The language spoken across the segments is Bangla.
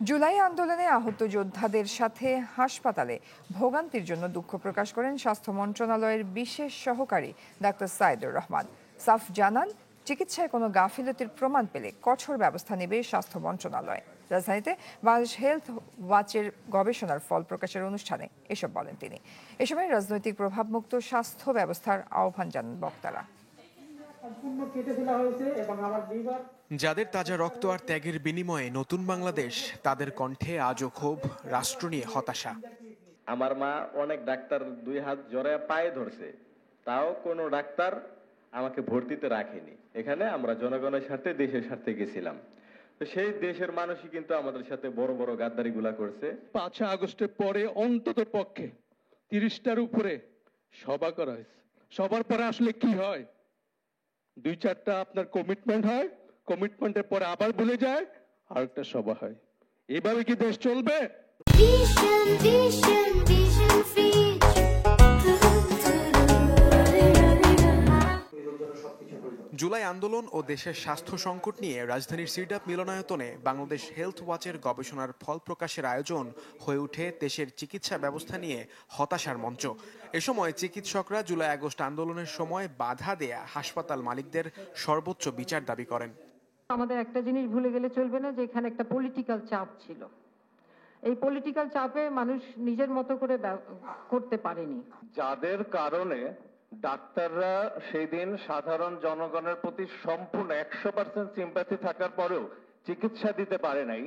জুলাই আন্দোলনে আহত যোদ্ধাদের সাথে হাসপাতালে ভোগান্তির জন্য দুঃখ প্রকাশ করেন স্বাস্থ্য মন্ত্রণালয়ের বিশেষ সহকারী ডাক্তার সাইদুর রহমান। সাফ জানান, চিকিৎসায় কোনো গাফিলতির প্রমাণ পেলে কঠোর ব্যবস্থা নেবে স্বাস্থ্য মন্ত্রণালয়। রাজধানীতে বাংলাদেশ হেলথ ওয়াচের গবেষণার ফল প্রকাশের অনুষ্ঠানে এসব বলেন তিনি। এ সময় রাজনৈতিক প্রভাবমুক্ত স্বাস্থ্য ব্যবস্থার আহ্বান জানান বক্তারা। যাদের তাজা রক্ত আর ত্যাগের বিনিময়ে নতুন বাংলাদেশ, তাদের কণ্ঠে আজও ক্ষোভ, রাষ্ট্র নিয়ে হতাশা। আমার মা অনেক ডাক্তার দুই হাত জড়ে পায়ে ধরছে, তাও কোনো ডাক্তার আমাকে ভর্তিতে রাখেনি। এখানে আমরা জনগণের স্বার্থে, দেশের স্বার্থে গেছিলাম। সেই দেশের মানুষই কিন্তু আমাদের সাথে বড় বড় গাদ্দারি গুলা করছে। 5 আগস্টের পরে অন্তত পক্ষে 30টার উপরে সভা করা হয়েছে। সবার পরে আসলে কি হয়, 2-4টা আপনার কমিটমেন্ট হয়, কমিটমেন্টের পরে আবার ভুলে যায়, আরেকটা সভা হয়। এভাবে কি দেশ চলবে? জুলাই আন্দোলন ও দেশের স্বাস্থ্য সংকট নিয়ে রাজধানীর সিরডাপ মিলনায়তনে বাংলাদেশ হেলথ ওয়াচের গবেষণার ফল প্রকাশের আয়োজন হয়ে ওঠে দেশের চিকিৎসা ব্যবস্থা নিয়ে হতাশার মঞ্চ। এ সময় চিকিৎসকরা জুলাই আগস্ট আন্দোলনের সময় বাধা দেয়া হাসপাতাল মালিকদের সর্বোচ্চ বিচার দাবি করেন। আমাদের একটা জিনিস ভুলে গেলে চলবে না যে এখানে একটা পলিটিক্যাল চাপ ছিল। এই পলিটিক্যাল চাপে মানুষ নিজের মতো করে করতে পারেনি, যাদের কারণে ডাক্তাররা সেই দিন সাধারণ জনগণের প্রতি সম্পূর্ণ 100% সিম্প্যাথি থাকার পরেও চিকিৎসা দিতে পারে নাই।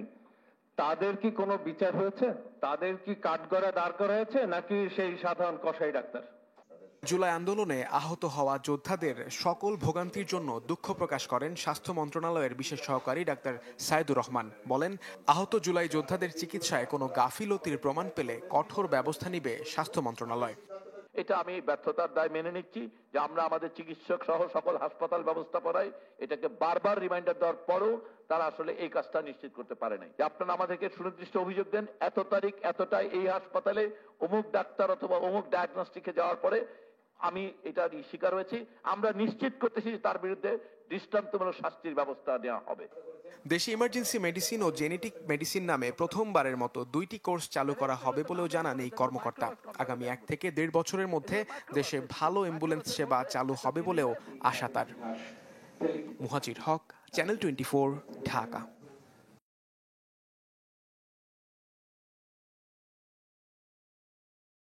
তাদের কি কোনো বিচার হয়েছে? তাদের কি কাঠগড়ায় দাঁড় করা হয়েছে, নাকি সেই সাধারণ কসাই ডাক্তার? জুলাই আন্দোলনে আহত হওয়া যোদ্ধাদের সকল ভোগান্তির জন্য দুঃখ প্রকাশ করেন স্বাস্থ্য মন্ত্রণালয়ের বিশেষ সহকারী ডাক্তার সাইদুর রহমান। বলেন, আহত জুলাই যোদ্ধাদের চিকিৎসায় কোনো গাফিলতির প্রমাণ পেলে কঠোর ব্যবস্থা নেবে স্বাস্থ্য মন্ত্রণালয়। এটা আমি ব্যর্থতার দায় মেনে নিচ্ছি যে আমরা আমাদের চিকিৎসক সহ সকল হাসপাতাল ব্যবস্থাপনায় এটাকে বারবার রিমাইন্ডার দেওয়ার পরও তারা আসলে এই কাজটা নিশ্চিত করতে পারে নাই। আপনারা আমাদেরকে সুনির্দিষ্ট অভিযোগ দেন, এত তারিখ এতটায় এই হাসপাতালে অমুক ডাক্তার অথবা অমুক ডায়াগনস্টিকে যাওয়ার পরে আমি এটার শিকার হয়েছি। আমরা নিশ্চিত করতেছি তার বিরুদ্ধে দৃষ্টান্তমূলক শাস্তির ব্যবস্থা নেওয়া হবে। দেশে ইমার্জেন্সি মেডিসিন ও জেনেটিক মেডিসিন নামে প্রথমবারের মতো 2টি কোর্স চালু করা হবে বলেও জানান এই কর্মকর্তা। আগামী 1 থেকে 1.5 বছরের মধ্যে দেশে ভালো অ্যাম্বুলেন্স সেবা চালু হবে বলেও আশা তার। মুহাজির হক, চ্যানেল 24, ঢাকা।